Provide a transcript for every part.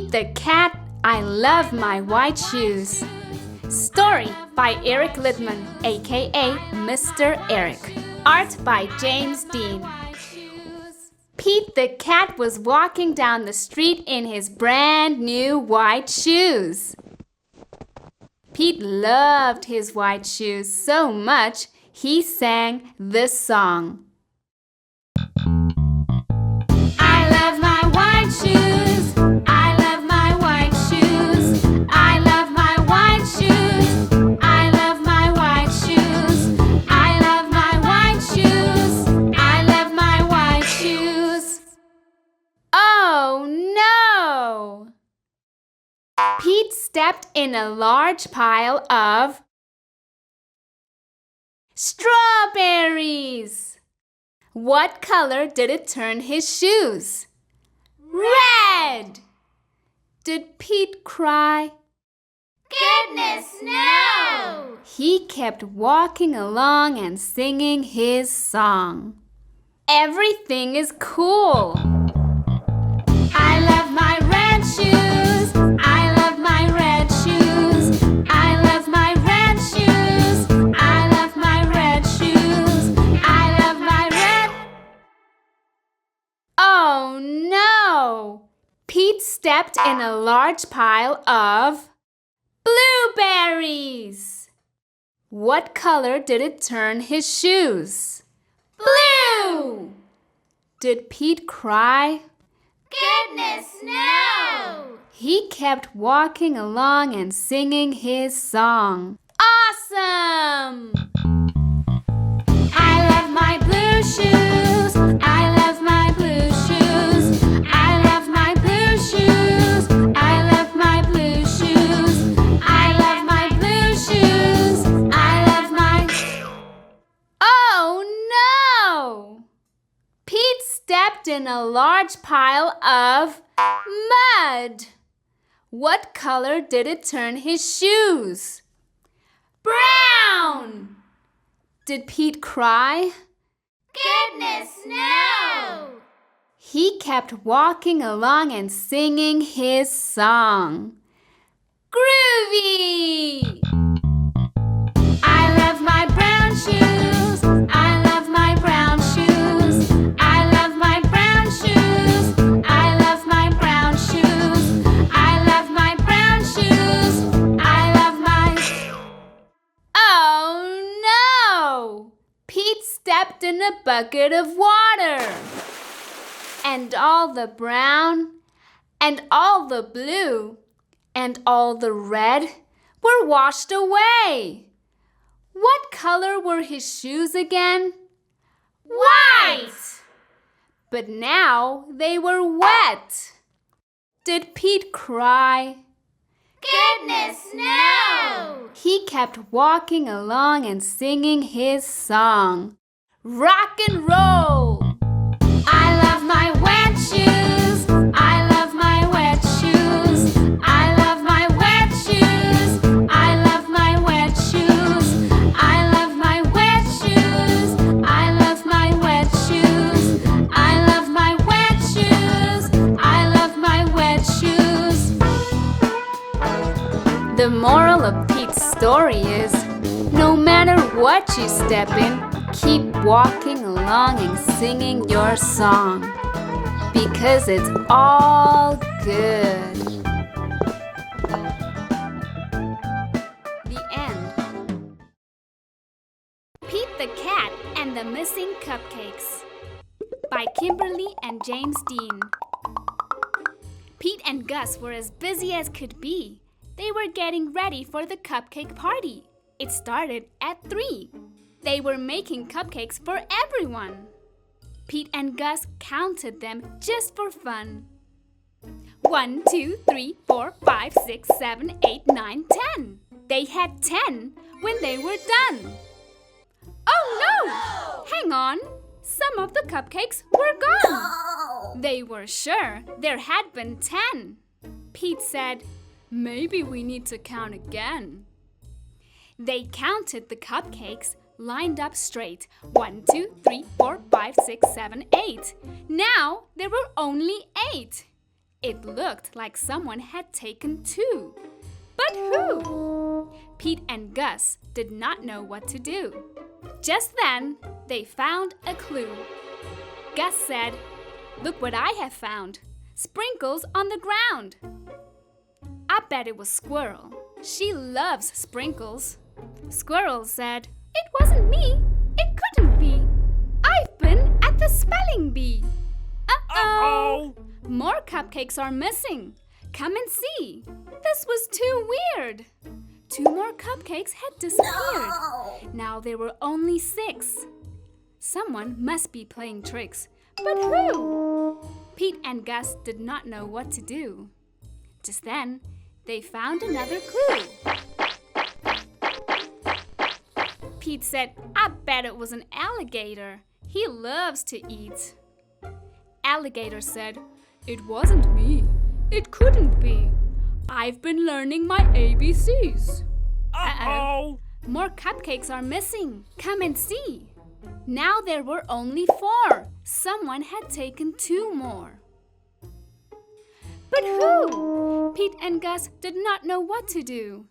Pete the Cat, I Love My White Shoes. Story by Eric Littman, aka Mr. Eric. Art by James Dean. Pete the Cat was walking down the street in his brand new white shoes. Pete loved his white shoes so much, he sang this song. I love my white shoes. I love my white shoes. I love my white shoes. I love my white shoes. I love my white shoes. I love my white shoes. Oh no! Pete stepped in a large pile of strawberries. What color did it turn his shoes? Red! Did Pete cry? Goodness, no! He kept walking along and singing his song. Everything is cool. I love my red shoes. I love my red shoes. I love my red shoes. I love my red shoes. I love my red. Oh no! Pete stepped in a large pile of blueberries. What color did it turn his shoes? Blue! Did Pete cry? Goodness, no! He kept walking along and singing his song. Awesome! I love my blue shoes. I love my blue shoes. I love my blue shoes. I love my blue shoes. I love my blue shoes. I love my... Oh no! Pete stepped in a large pile of mud. What color did it turn his shoes? Brown! Did Pete cry? Goodness, no! He kept walking along and singing his song. Groovy! I love my brown shoes. I love my brown shoes. I love my brown shoes. I love my brown shoes. I love my brown shoes. I love my... Oh no! Pete stepped in a bucket of water. And all the brown, and all the blue, and all the red were washed away. What color were his shoes again? White! But now they were wet. Did Pete cry? Goodness, no! He kept walking along and singing his song. Rock and roll! I love my wet shoes. I love my wet shoes. I love my wet shoes. I love my wet shoes. I love my wet shoes. I love my wet shoes. I love my wet shoes. I love my wet shoes. The moral of Pete's story is, no matter what you step in, keep walking along and singing your song, because it's all good. The end. Pete the Cat and the Missing Cupcakes by Kimberly and James Dean. Pete and Gus were as busy as could be. They were getting ready for the cupcake party. It started at 3. They were making cupcakes for everyone. Pete and Gus counted them just for fun. 1, 2, 3, 4, 5, 6, 7, 8, 9, 10. They had 10 when they were done. Oh no! Hang on. Some of the cupcakes were gone. They were sure there had been 10. Pete said, "Maybe we need to count again." They counted the cupcakes, lined up straight. 1, 2, 3, 4, 5, 6, 7, 8. Now there were only 8. It looked like someone had taken 2. But who? Pete and Gus did not know what to do. Just then, they found a clue. Gus said, "Look what I have found. Sprinkles on the ground." I bet it was Squirrel. She loves sprinkles. Squirrel said, "It wasn't me. It couldn't be. I've been at the spelling bee." Uh-oh! More cupcakes are missing. Come and see. This was too weird. 2 more cupcakes had disappeared. Now there were only 6. Someone must be playing tricks. But who? Pete and Gus did not know what to do. Just then, they found another clue. Pete said, "I bet it was an alligator. He loves to eat." Alligator said, "It wasn't me. It couldn't be. I've been learning my ABCs." Uh-oh! More cupcakes are missing. Come and see. Now there were only 4. Someone had taken 2 more. But who? Pete and Gus did not know what to do.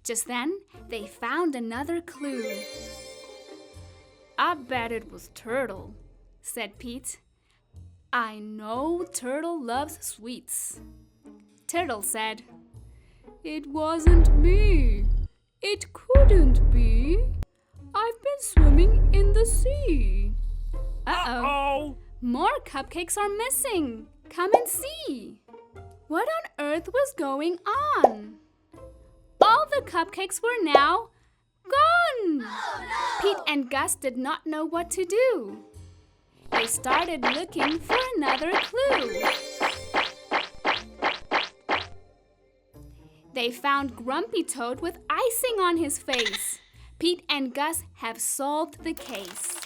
Just then, they found another clue. "I bet it was Turtle," said Pete. "I know Turtle loves sweets." Turtle said, "It wasn't me. It couldn't be. I've been swimming in the sea." Uh-oh. More cupcakes are missing. Come and see. What on earth was going on? All the cupcakes were now gone. Oh, no. Pete and Gus did not know what to do. They started looking for another clue. They found Grumpy Toad with icing on his face. Pete and Gus have solved the case.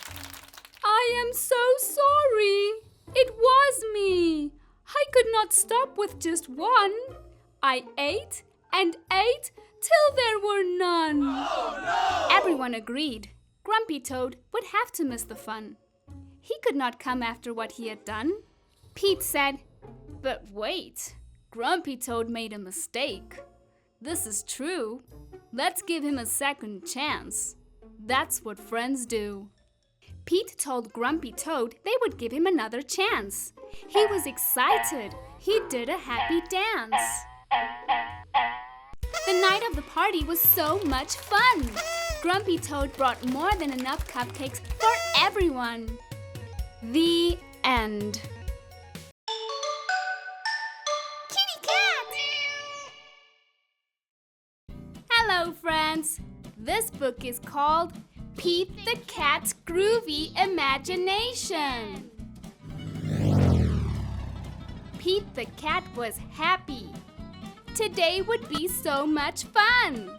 "I am so sorry. It was me. I could not stop with just one. I ate and ate till there were none." Oh, no. Everyone agreed. Grumpy Toad would have to miss the fun. He could not come after what he had done. Pete said, "But wait, Grumpy Toad made a mistake. This is true. Let's give him a second chance. That's what friends do." Pete told Grumpy Toad they would give him another chance. He was excited. He did a happy dance. The night of the party was so much fun. Grumpy Toad brought more than enough cupcakes for everyone. The end. Kitty cat! Hello, friends. This book is called Pete the Cat's Groovy Imagination. Pete the cat was happy. Today would be so much fun.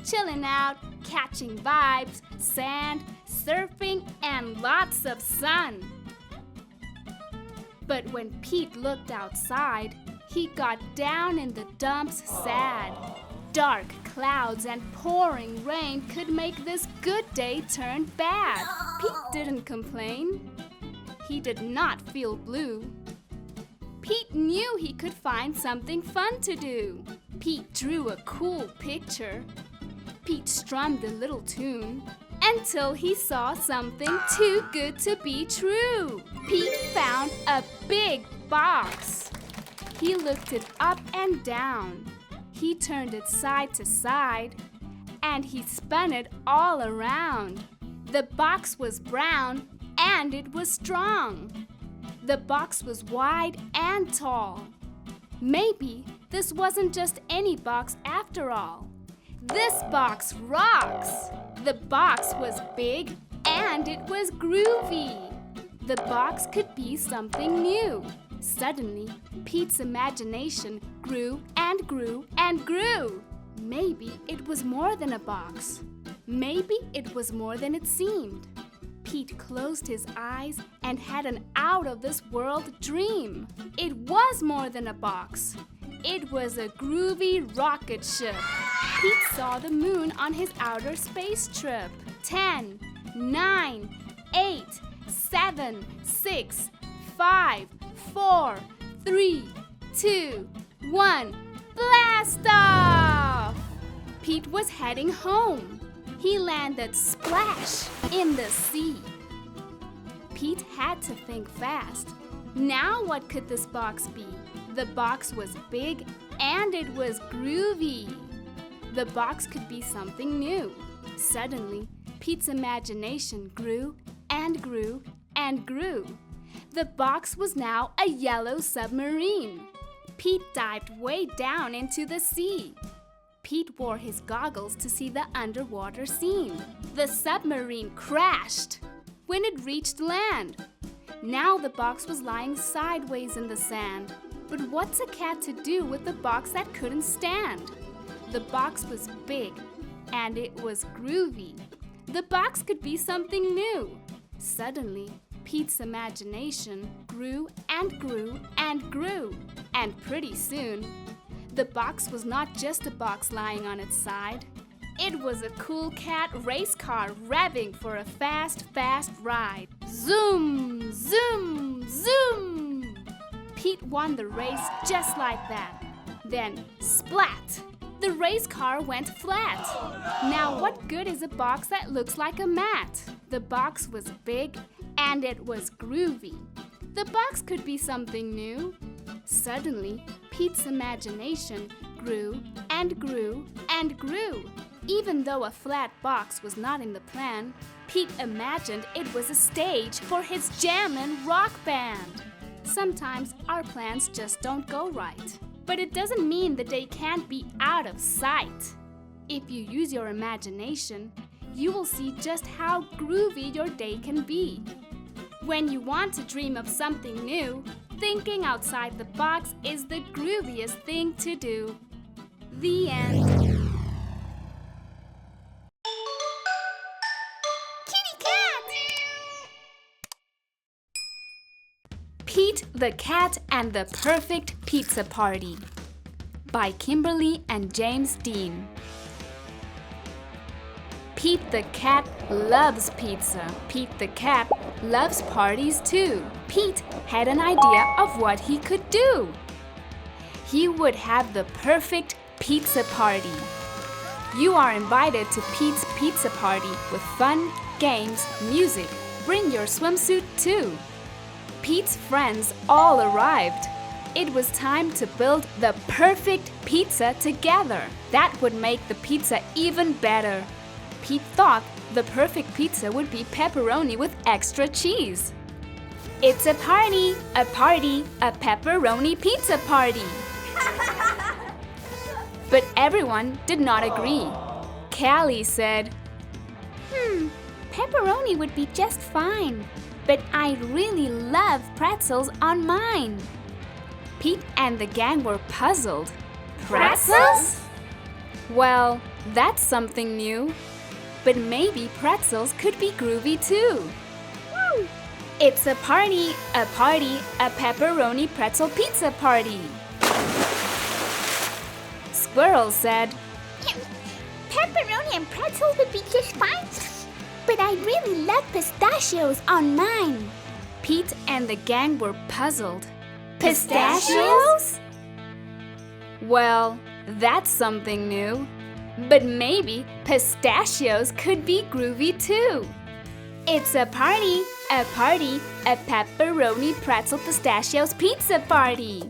Chilling out, catching vibes, sand, surfing, and lots of sun. But when Pete looked outside, he got down in the dumps sad. Dark clouds and pouring rain could make this good day turn bad. Pete didn't complain. He did not feel blue. Pete knew he could find something fun to do. Pete drew a cool picture. Pete strummed a little tune until he saw something too good to be true. Pete found a big box. He looked it up and down. He turned it side to side, and he spun it all around. The box was brown, and it was strong. The box was wide and tall. Maybe this wasn't just any box after all. This box rocks! The box was big, and it was groovy. The box could be something new. Suddenly, Pete's imagination grew and grew and grew. Maybe it was more than a box. Maybe it was more than it seemed. Pete closed his eyes and had an out-of-this-world dream. It was more than a box. It was a groovy rocket ship. Pete saw the moon on his outer space trip. 10, 9, 8, 7, 6, 5, 4, 3, 2, 1, blast off! Pete was heading home. He landed splash in the sea. Pete had to think fast. Now what could this box be? The box was big and it was groovy. The box could be something new. Suddenly, Pete's imagination grew and grew and grew. The box was now a yellow submarine. Pete dived way down into the sea. Pete wore his goggles to see the underwater scene. The submarine crashed when it reached land. Now the box was lying sideways in the sand. But what's a cat to do with a box that couldn't stand? The box was big and it was groovy. The box could be something new. Suddenly, Pete's imagination grew and grew and grew. And pretty soon, the box was not just a box lying on its side. It was a cool cat race car revving for a fast, fast ride. Zoom, zoom, zoom! Pete won the race just like that. Then, splat! The race car went flat. Now what good is a box that looks like a mat? The box was big and it was groovy. The box could be something new. Suddenly, Pete's imagination grew and grew and grew. Even though a flat box was not in the plan, Pete imagined it was a stage for his jammin' rock band. Sometimes our plans just don't go right. But it doesn't mean the day can't be out of sight. If you use your imagination, you will see just how groovy your day can be. When you want to dream of something new, thinking outside the box is the grooviest thing to do. The end. Kitty cat! Pete the Cat and the Perfect Pizza Party by Kimberly and James Dean. Pete the Cat loves pizza. Pete the Cat loves parties too. Pete had an idea of what he could do. He would have the perfect pizza party. You are invited to Pete's Pizza Party with fun, games, music. Bring your swimsuit too. Pete's friends all arrived. It was time to build the perfect pizza together. That would make the pizza even better. Pete thought the perfect pizza would be pepperoni with extra cheese. It's a party, a pepperoni pizza party. But everyone did not agree. Callie said, pepperoni would be just fine, but I really love pretzels on mine. Pete and the gang were puzzled. Pretzels? Well, that's something new. But maybe pretzels could be groovy too. Woo! It's a party, a pepperoni pretzel pizza party. Squirrel said, Pepperoni and pretzels would be just fine, but I really love pistachios on mine. Pete and the gang were puzzled. Pistachios? Well, that's something new. But maybe pistachios could be groovy too. It's a party, a pepperoni pretzel pistachios pizza party.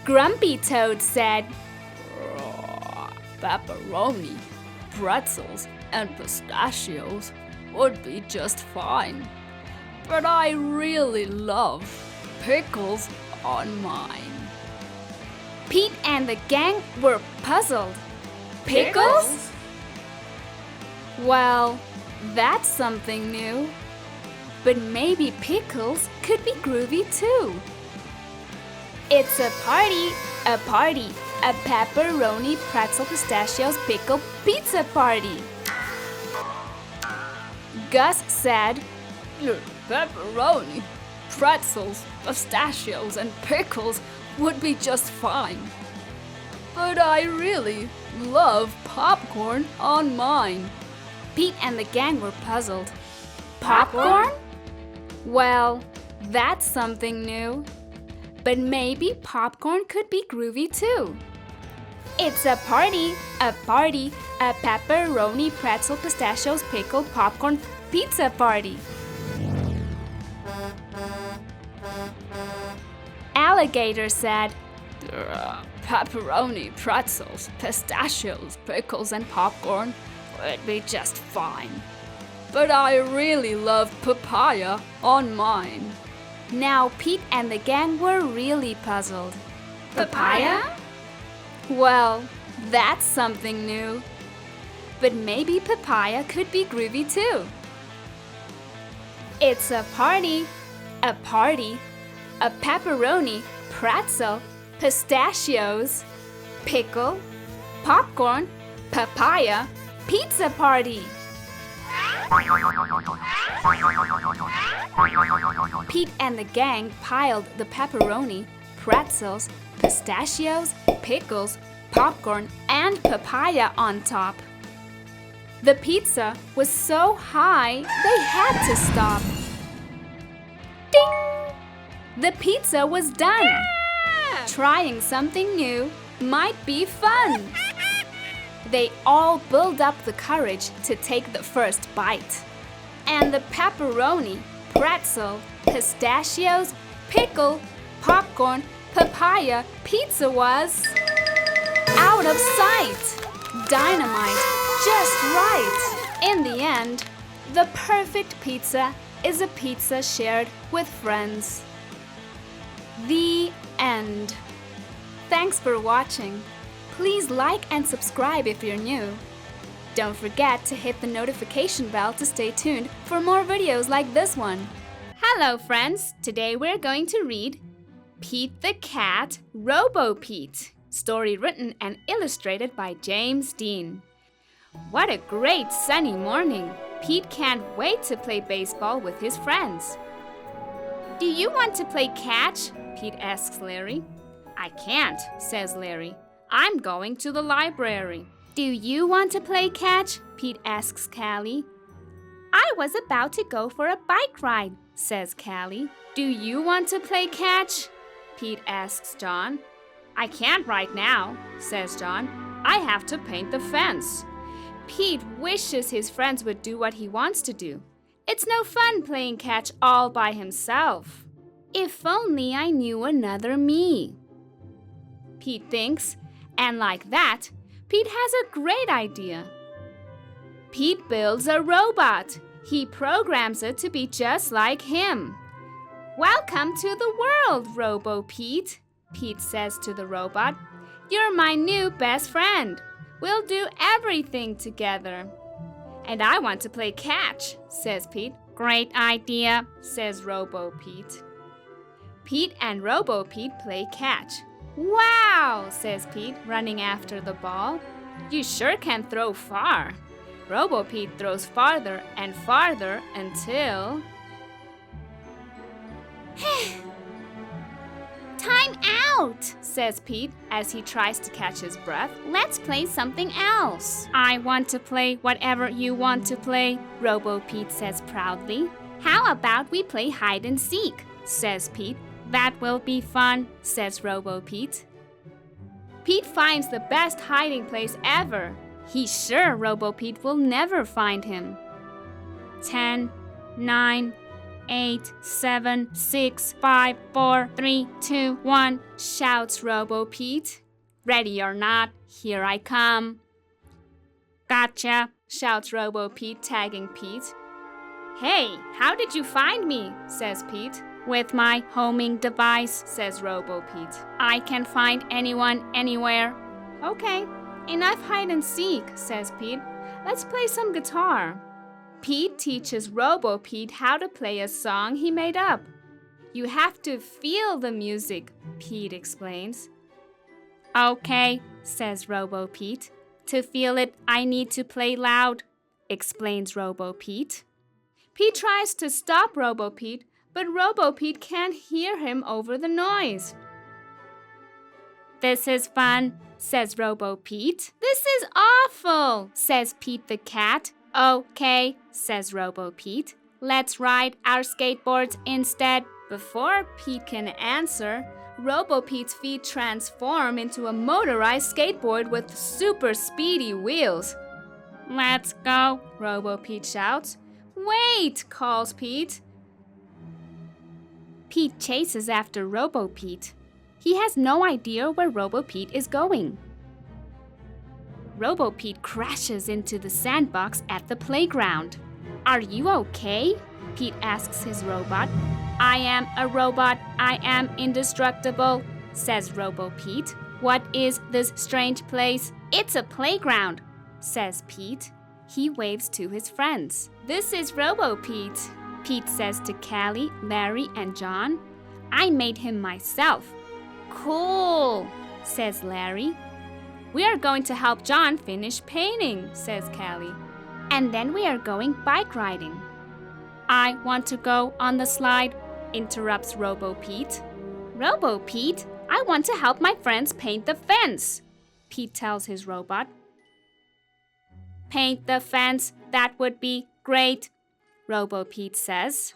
Grumpy Toad said, pepperoni, pretzels, and pistachios would be just fine. But I really love pickles on mine. Pete and the gang were puzzled. Pickles? Well, that's something new. But maybe pickles could be groovy too. It's a party, a pepperoni pretzel pistachios pickle pizza party. Gus said, Pepperoni, pretzels, pistachios, and pickles would be just fine. But I really love popcorn on mine. Pete and the gang were puzzled. Popcorn? Well, That's something new. But maybe popcorn could be groovy too. It's a party, a pepperoni, pretzel, pistachios, pickle, popcorn, pizza party. Alligator said, Pepperoni, pretzels, pistachios, pickles, and popcorn would be just fine. But I really love papaya on mine. Now Pete and the gang were really puzzled. Papaya? Well, that's something new. But maybe papaya could be groovy too. It's a party, a pepperoni, pretzel, pistachios, pickle, popcorn, papaya, pizza party. Pete and the gang piled the pepperoni, pretzels, pistachios, pickles, popcorn, and papaya on top. The pizza was so high they had to stop. Ding! The pizza was done. Trying something new might be fun. They all built up the courage to take the first bite. And the pepperoni, pretzel, pistachios, pickle, popcorn, papaya pizza was out of sight. Dynamite, just right. In the end, the perfect pizza is a pizza shared with friends. The end. Thanks for watching. Please like and subscribe if you're new. Don't forget to hit the notification bell to stay tuned for more videos like this one. Hello friends, today we're going to read Pete the Cat, Robo-Pete. Story written and illustrated by James Dean. What a great sunny morning. Pete can't wait to play baseball with his friends. Do you want to play catch? Pete asks Larry. I can't, says Larry. I'm going to the library. Do you want to play catch? Pete asks Callie. I was about to go for a bike ride, says Callie. Do you want to play catch? Pete asks John. I can't right now, says John. I have to paint the fence. Pete wishes his friends would do what he wants to do. It's no fun playing catch all by himself. If only I knew another me. Pete thinks, and like that, Pete has a great idea. Pete builds a robot. He programs it to be just like him. Welcome to the world, Robo-Pete, Pete says to the robot. You're my new best friend. We'll do everything together. And I want to play catch, says Pete. Great idea, says Robo-Pete. Pete and Robo-Pete play catch. Wow, says Pete, running after the ball. You sure can throw far. Robo-Pete throws farther and farther until... Time out, says Pete as he tries to catch his breath. Let's play something else. I want to play whatever you want to play, Robo-Pete says proudly. How about we play hide and seek, says Pete. That will be fun, says Robo-Pete. Pete finds the best hiding place ever. He's sure Robo-Pete will never find him. 10, 9, 8, 7, 6, 5, 4, 3, 2, 1, shouts Robo-Pete. Ready or not, here I come. Gotcha, shouts Robo-Pete, tagging Pete. Hey, how did you find me? Says Pete. With my homing device, says Robo-Pete. I can find anyone, anywhere. Okay, enough hide and seek, says Pete. Let's play some guitar. Pete teaches Robo-Pete how to play a song he made up. You have to feel the music, Pete explains. Okay, says Robo-Pete. To feel it, I need to play loud, explains Robo-Pete. Pete tries to stop Robo-Pete, but Robo-Pete can't hear him over the noise. This is fun, says Robo-Pete. This is awful, says Pete the cat. Okay, says Robo-Pete. Let's ride our skateboards instead. Before Pete can answer, Robo-Pete's feet transform into a motorized skateboard with super speedy wheels. "Let's go," Robo-Pete shouts. "Wait," calls Pete. Pete chases after Robo-Pete. He has no idea where Robo-Pete is going. Robo-Pete crashes into the sandbox at the playground. "Are you okay?" Pete asks his robot. "I am a robot. I am indestructible," says Robo-Pete. "What is this strange place?" "It's a playground," says Pete. He waves to his friends. "This is Robo-Pete," Pete says to Callie, Larry, and John. "I made him myself." "Cool," says Larry. "We are going to help John finish painting," says Callie. "And then we are going bike riding." "I want to go on the slide," interrupts Robo-Pete. "Robo-Pete, I want to help my friends paint the fence," Pete tells his robot. "Paint the fence, that would be great," Robo-Pete says.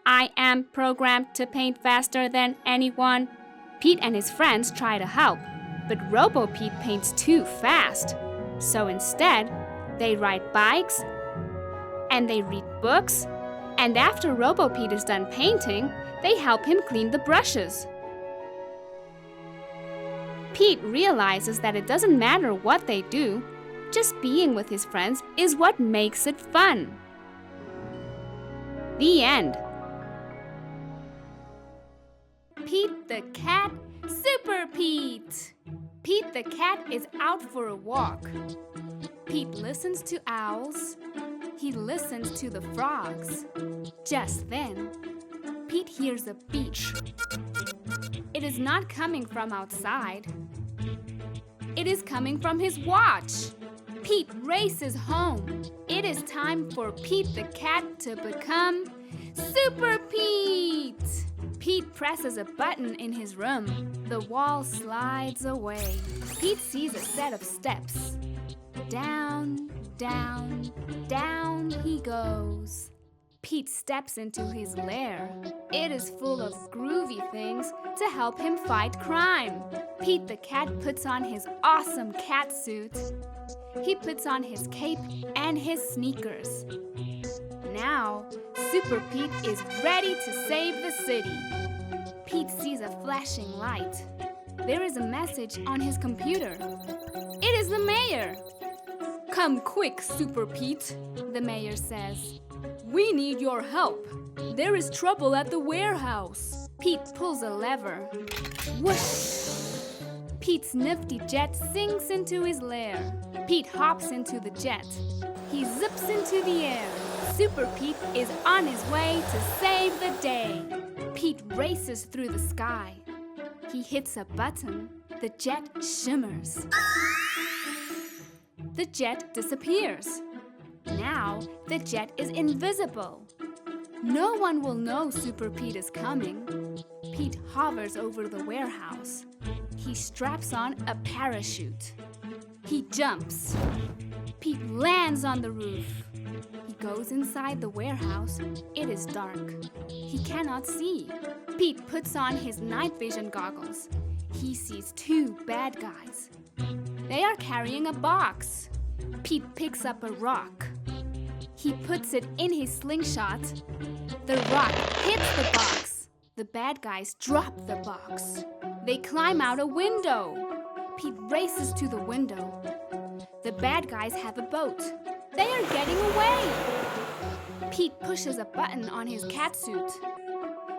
"I am programmed to paint faster than anyone." Pete and his friends try to help, but Robo-Pete paints too fast. So instead, they ride bikes, and they read books, and after Robo-Pete is done painting, they help him clean the brushes. Pete realizes that it doesn't matter what they do, just being with his friends is what makes it fun. The end. Pete the Cat, Super Pete! Pete the Cat is out for a walk. Pete listens to owls. He listens to the frogs. Just then, Pete hears a beep. It is not coming from outside. It is coming from his watch. Pete races home. It is time for Pete the Cat to become Super Pete! Pete presses a button in his room. The wall slides away. Pete sees a set of steps. Down, down, down he goes. Pete steps into his lair. It is full of groovy things to help him fight crime. Pete the Cat puts on his awesome cat suit. He puts on his cape and his sneakers. Now, Super Pete is ready to save the city. Pete sees a flashing light. There is a message on his computer. It is the mayor. "Come quick, Super Pete," the mayor says. "We need your help. There is trouble at the warehouse." Pete pulls a lever. Whoosh! Pete's nifty jet sinks into his lair. Pete hops into the jet. He zips into the air. Super Pete is on his way to save the day. Pete races through the sky. He hits a button. The jet shimmers. The jet disappears. Now the jet is invisible. No one will know Super Pete is coming. Pete hovers over the warehouse. He straps on a parachute. He jumps. Pete lands on the roof. He goes inside the warehouse. It is dark. He cannot see. Pete puts on his night vision goggles. He sees two bad guys. They are carrying a box. Pete picks up a rock. He puts it in his slingshot. The rock hits the box. The bad guys drop the box. They climb out a window. Pete races to the window. The bad guys have a boat. They are getting away. Pete pushes a button on his catsuit.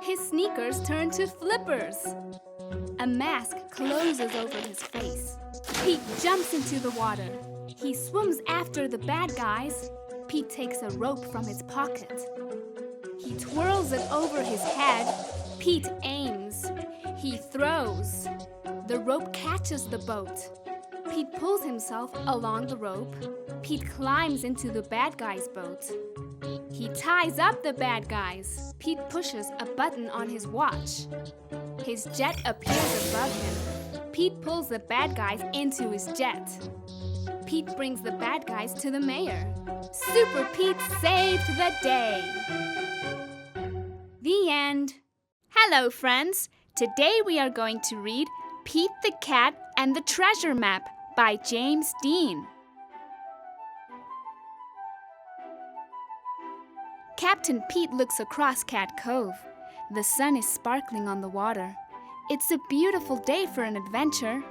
His sneakers turn to flippers. A mask closes over his face. Pete jumps into the water. He swims after the bad guys. Pete takes a rope from his pocket. He twirls it over his head. Pete aims. He throws. The rope catches the boat. Pete pulls himself along the rope. Pete climbs into the bad guy's boat. He ties up the bad guys. Pete pushes a button on his watch. His jet appears above him. Pete pulls the bad guys into his jet. Pete brings the bad guys to the mayor. Super Pete saved the day. The end. Hello, friends! Today we are going to read Pete the Cat and the Treasure Map by James Dean. Captain Pete looks across Cat Cove. The sun is sparkling on the water. It's a beautiful day for an adventure.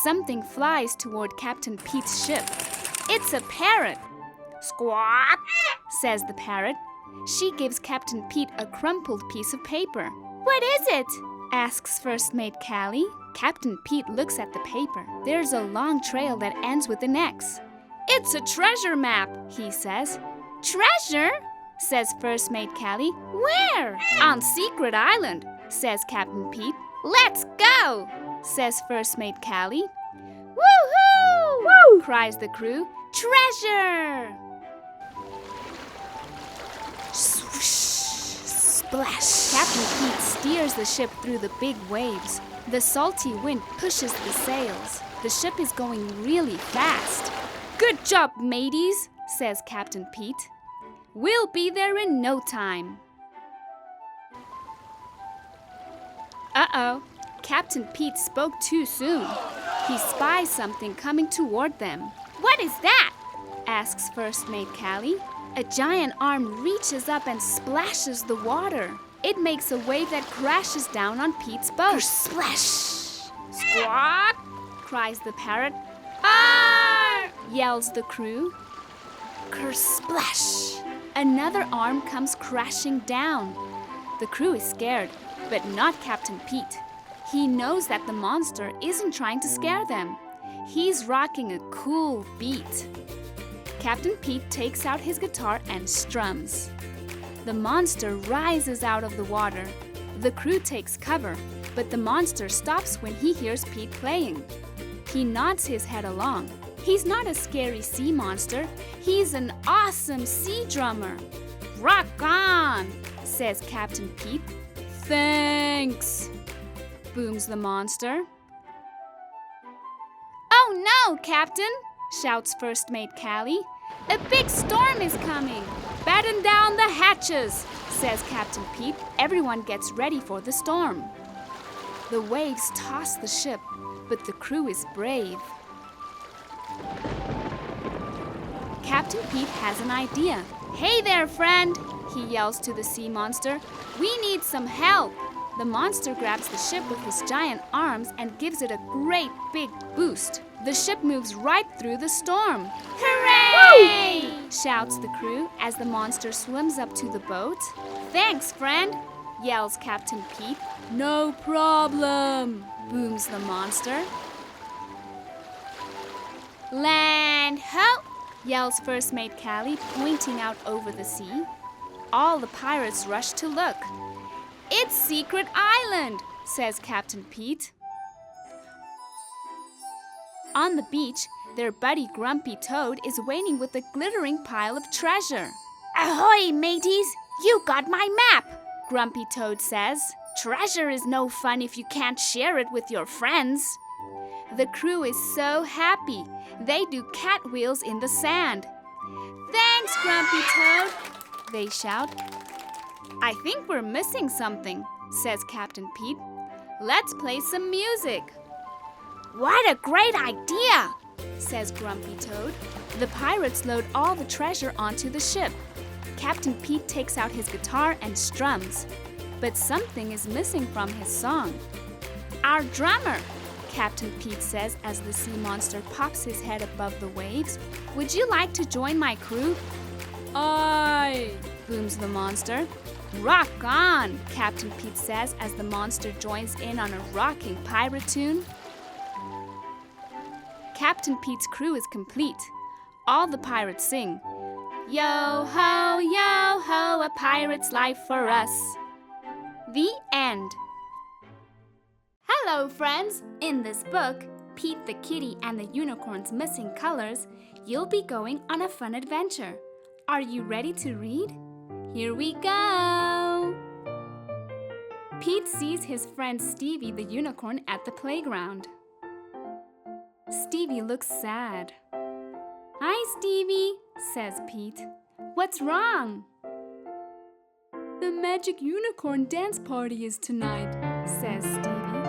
Something flies toward Captain Pete's ship. It's a parrot. Squawk, says the parrot. She gives Captain Pete a crumpled piece of paper. What is it? Asks First Mate Callie. Captain Pete looks at the paper. There's a long trail that ends with an X. It's a treasure map, he says. Treasure? Says First Mate Callie. Where? On Secret Island, says Captain Pete. Let's go, says First Mate Callie. Woohoo! Woo! Cries the crew. Treasure! Splash! Captain Pete steers the ship through the big waves. The salty wind pushes the sails. The ship is going really fast. Good job, mateys, says Captain Pete. We'll be there in no time. Uh-oh, Captain Pete spoke too soon. He spies something coming toward them. What is that? Asks First Mate Callie. A giant arm reaches up and splashes the water. It makes a wave that crashes down on Pete's boat. Splash! Squawk! Cries the parrot. Arr! Yells the crew. Kersplash! Another arm comes crashing down. The crew is scared, but not Captain Pete. He knows that the monster isn't trying to scare them. He's rocking a cool beat. Captain Pete takes out his guitar and strums. The monster rises out of the water. The crew takes cover, but the monster stops when he hears Pete playing. He nods his head along. He's not a scary sea monster. He's an awesome sea drummer. Rock on, says Captain Pete. Thanks, booms the monster. Oh no, Captain, shouts First Mate Callie. A big storm is coming. Batten down the hatches, says Captain Pete. Everyone gets ready for the storm. The waves toss the ship, but the crew is brave. Captain Pete has an idea. Hey there, friend, he yells to the sea monster. We need some help. The monster grabs the ship with his giant arms and gives it a great big boost. The ship moves right through the storm. Hooray! Woo! Shouts the crew as the monster swims up to the boat. Thanks, friend, yells Captain Pete. No problem, booms the monster. Land ho! Yells First Mate Callie, pointing out over the sea. All the pirates rush to look. It's Secret Island, says Captain Pete. On the beach, their buddy Grumpy Toad is waiting with a glittering pile of treasure. Ahoy, mateys! You got my map! Grumpy Toad says. Treasure is no fun if you can't share it with your friends. The crew is so happy. They do cartwheels in the sand. Thanks, Grumpy Toad, they shout. I think we're missing something, says Captain Pete. Let's play some music. What a great idea, says Grumpy Toad. The pirates load all the treasure onto the ship. Captain Pete takes out his guitar and strums. But something is missing from his song. Our drummer, Captain Pete says as the sea monster pops his head above the waves. Would you like to join my crew? Aye, booms the monster. Rock on, Captain Pete says as the monster joins in on a rocking pirate tune. Captain Pete's crew is complete. All the pirates sing, yo ho, a pirate's life for us. The end. Hello, friends! In this book, Pete the Kitty and the Unicorn's Missing Colors, you'll be going on a fun adventure. Are you ready to read? Here we go! Pete sees his friend Stevie the unicorn at the playground. Stevie looks sad. Hi, Stevie, says Pete. What's wrong? The magic unicorn dance party is tonight, says Stevie.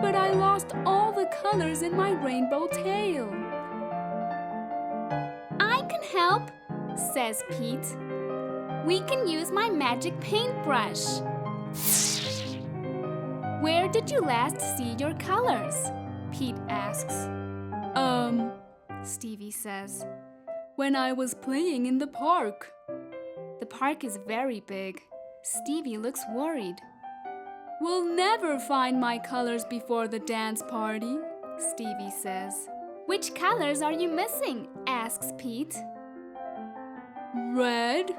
But I lost all the colors in my rainbow tail. I can help, says Pete. We can use my magic paintbrush. Where did you last see your colors? Pete asks. Stevie says, when I was playing in the park. The park is very big. Stevie looks worried. We'll never find my colors before the dance party, Stevie says. Which colors are you missing? Asks Pete. Red,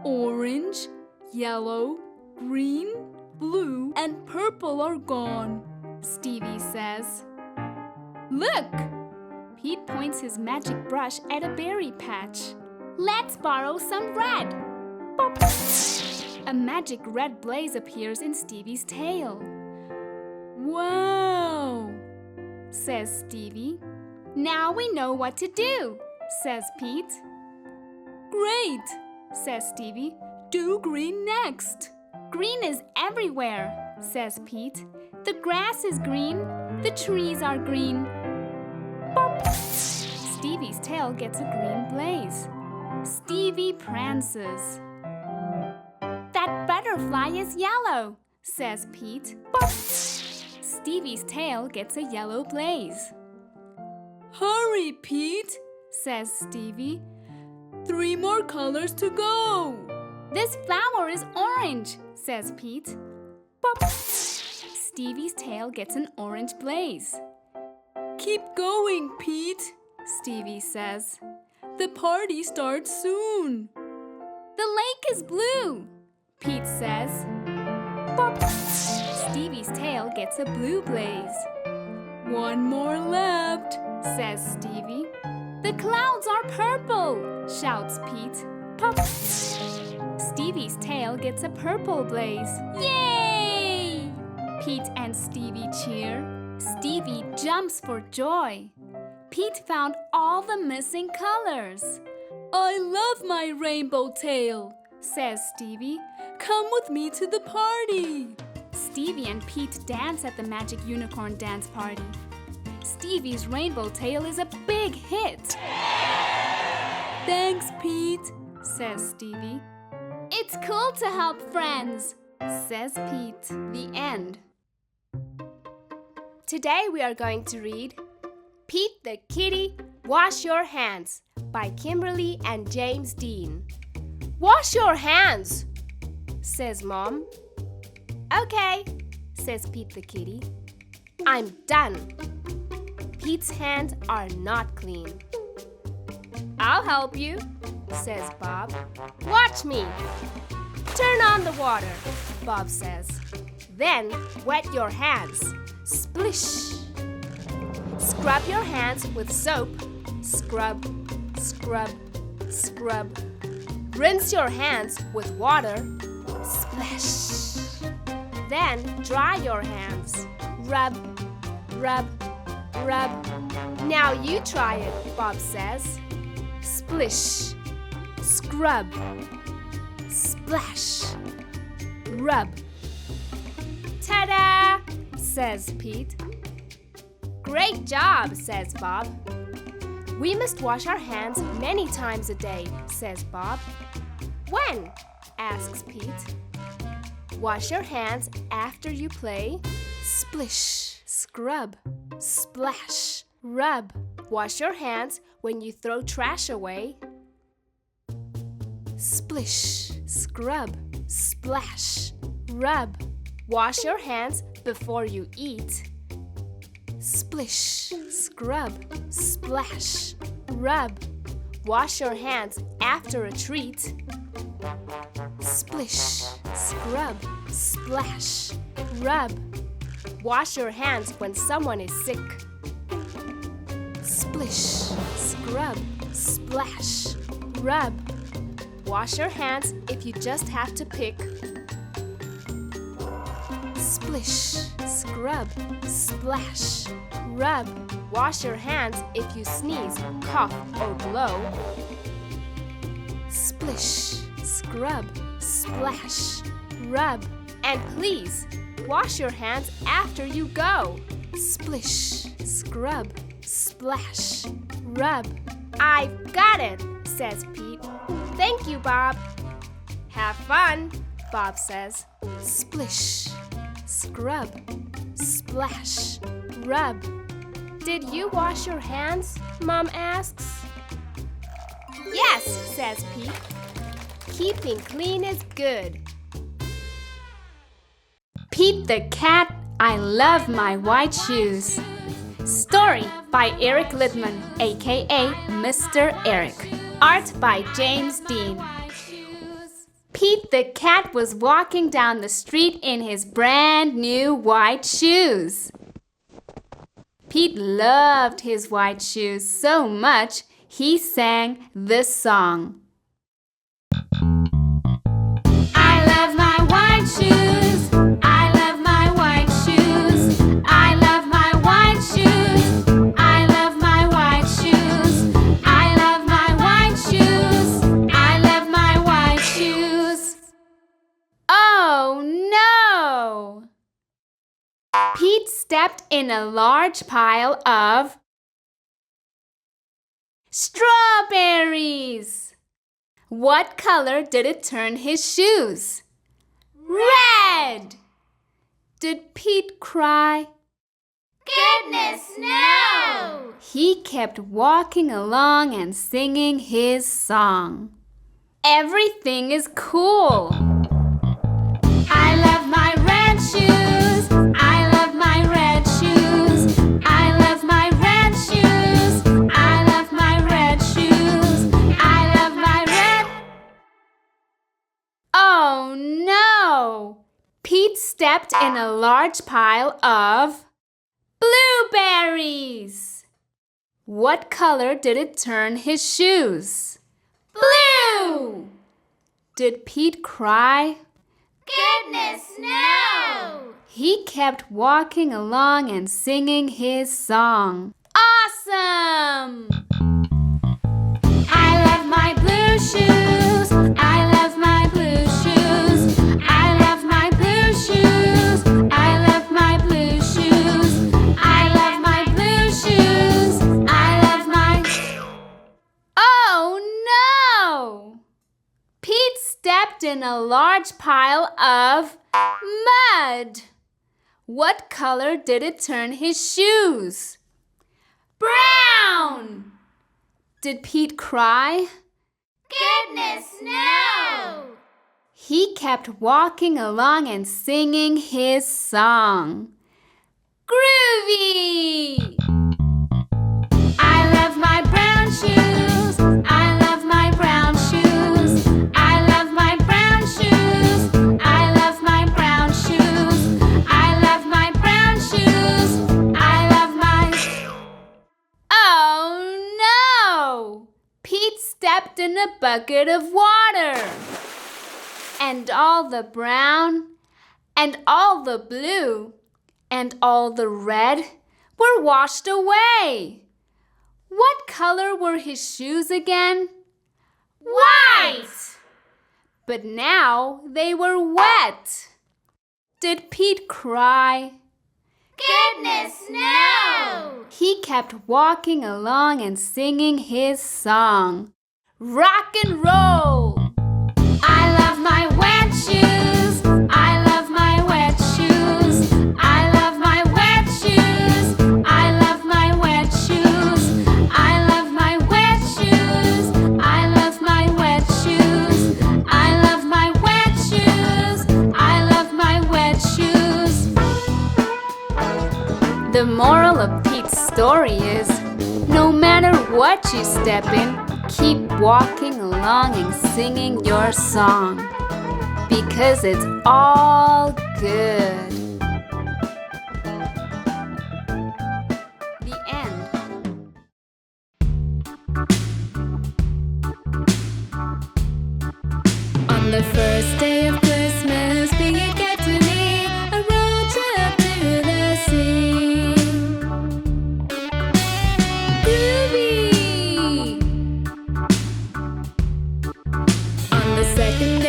orange, yellow, green, blue, and purple are gone, Stevie says. Look! Pete points his magic brush at a berry patch. Let's borrow some red. Pop. A magic red blaze appears in Stevie's tail. Wow, says Stevie. Now we know what to do, says Pete. Great, says Stevie. Do green next. Green is everywhere, says Pete. The grass is green. The trees are green. Pop. Stevie's tail gets a green blaze. Stevie prances. That butterfly is yellow, says Pete. Pop. Stevie's tail gets a yellow blaze. Hurry, Pete, says Stevie. 3 more colors to go. This flower is orange, says Pete. Pop. Stevie's tail gets an orange blaze. Keep going, Pete, Stevie says. The party starts soon. The lake is blue, Pete says. Pop. Stevie's tail gets a blue blaze. 1 more left, says Stevie. The clouds are purple, shouts Pete. Pop. Stevie's tail gets a purple blaze. Yay! Pete and Stevie cheer. Stevie jumps for joy. Pete found all the missing colors. I love my rainbow tail, says Stevie. Come with me to the party. Stevie and Pete dance at the Magic Unicorn dance party. Stevie's rainbow tail is a big hit. Thanks, Pete, says Stevie. It's cool to help friends, says Pete. The end. Today we are going to read Pete the Kitty, Wash Your Hands by Kimberly and James Dean. Wash your hands, says Mom. Okay, says Pete the Kitty. I'm done. Pete's hands are not clean. I'll help you, says Bob. Watch me. Turn on the water, Bob says. Then wet your hands. Splish. Scrub your hands with soap. Scrub, scrub, scrub. Rinse your hands with water. Splash. Then dry your hands. Rub, rub, rub. Now you try it, Bob says. Splish. Scrub. Splash. Rub. Ta-da! Says Pete. Great job, says Bob. We must wash our hands many times a day, says Bob. When? Asks Pete. Wash your hands after you play. Splish, scrub, splash, rub. Wash your hands when you throw trash away. Splish, scrub, splash, rub. Wash your hands before you eat. Splish, scrub, splash, rub. Wash your hands after a treat. Splish, scrub, splash, rub. Wash your hands when someone is sick. Splish, scrub, splash, rub. Wash your hands if you just have to pick. Splish, scrub, splash, rub. Wash your hands if you sneeze, cough, or blow. Splish, scrub, splash, rub. And please, wash your hands after you go. Splish, scrub, splash, rub. I've got it, says Pete. Thank you, Bob. Have fun, Bob says. Splish, scrub, splash, rub. Did you wash your hands? Mom asks. Yes, says Pete. Keeping clean is good. Pete the Cat, I Love My White Shoes. Story by Eric Littman, aka Mr. Eric. Art by James Dean. Pete the Cat was walking down the street in his brand new white shoes. Pete loved his white shoes so much, he sang this song. I love my white shoes. I love my white shoes. I love my white shoes. I love my white shoes. I love my white shoes. I love my white shoes. Oh no! Pete stepped in a large pile of strawberries. What color did it turn his shoes? Red! Did Pete cry? Goodness, no! He kept walking along and singing his song. Everything is cool. I love my red shoes. I love my red shoes. I love my red shoes. I love my red shoes. I love my red. Oh no! Pete stepped in a large pile of blueberries. What color did it turn his shoes? Blue! Did Pete cry? Goodness, no! He kept walking along and singing his song. Awesome! I love my blue shoes. I love my blue shoes. I love my blue shoes. I love my blue shoes. I love my blue shoes. I love my... Oh no! Pete stepped in a large pile of mud. What color did it turn his shoes? Brown! Did Pete cry? Goodness, no! He kept walking along and singing his song. Groovy! I love my brown shoes. I love my brown shoes. I love my brown shoes. I love my brown shoes. I love my brown shoes. I love my... Oh no! Pete stepped in a bucket of water. And all the brown, and all the blue, and all the red were washed away. What color were his shoes again? White! But now they were wet. Did Pete cry? Goodness, no! He kept walking along and singing his song. Rock and roll! I love my wet shoes. I love my wet shoes. I love my wet shoes. I love my wet shoes. I love my wet shoes. I love my wet shoes. I love my wet shoes. I love my wet shoes. The moral of Pete's story is, no matter what you step in, keep walking along and singing your song, because it's all good. The end. On the first day of Christmas, Pete gave to me a road trip to the sea. Groovy! On the second day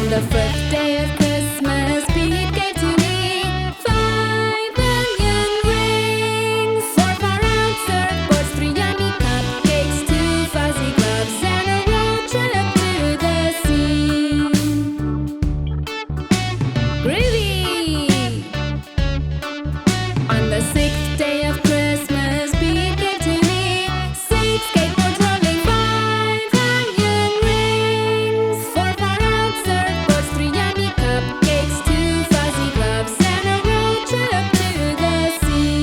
On the fifth day of Christmas, Pete gave to me 5 onion rings, 4 far-out surfboards, 3 yummy cupcakes, 2 fuzzy gloves, and a road trip to the sea. Groovy! On the sixth day of Christmas, Pete gave to me 6 skateboards rolling, 5 onion rings, 4 far-out surfboards, 3 yummy cupcakes, 2 fuzzy gloves, and a road trip to the sea.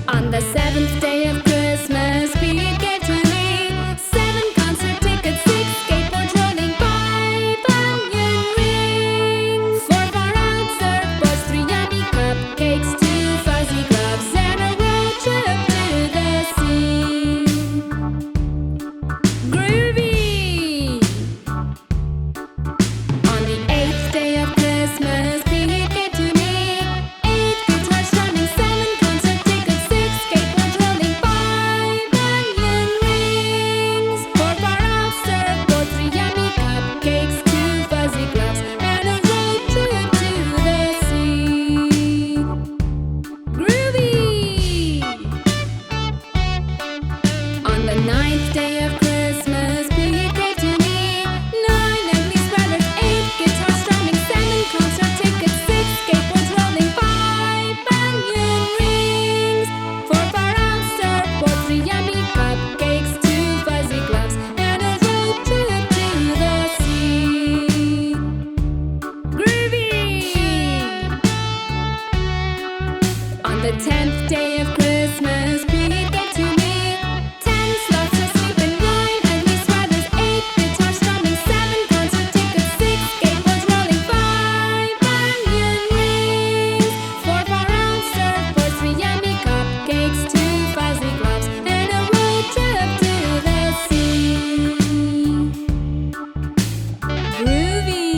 On the seventh day of Christmas, Pete gave to me 7 concert tickets, 6 skateboards rolling, 5 onion rings, 4 far-out surfboards, 3 yummy cupcakes, 2 fuzzy gloves, and a road trip to the sea. Groovy! On the 8th day of Christmas, Pete gave to me 8 guitars strumming, 7 concert tickets, 6 skateboards rolling, 5 onion rings, 4 far-out surfboards, 3 yummy cupcakes, 2 fuzzy gloves, and a road trip to the sea. Groovy! On the 9th day of Christmas, Pete gave to me 9 ugly sweaters, 8 guitars strumming, 7 concert tickets, 6 skateboards rolling, 5 onion rings, 4 far-out surfboards, 3 yummy cupcakes, 2 fuzzy gloves, and a road trip to the sea. Groovy! On the 10th day of Christmas, Pete gave to me 10 slots to sleep in, 9 ugly sweaters, 8 guitars strumming, 7 concert tickets, 6 skateboards rolling, 5 onion rings, 4 far-out surfboards, 3 yummy cupcakes, 2 fuzzy gloves, and a road trip to the sea. Groovy!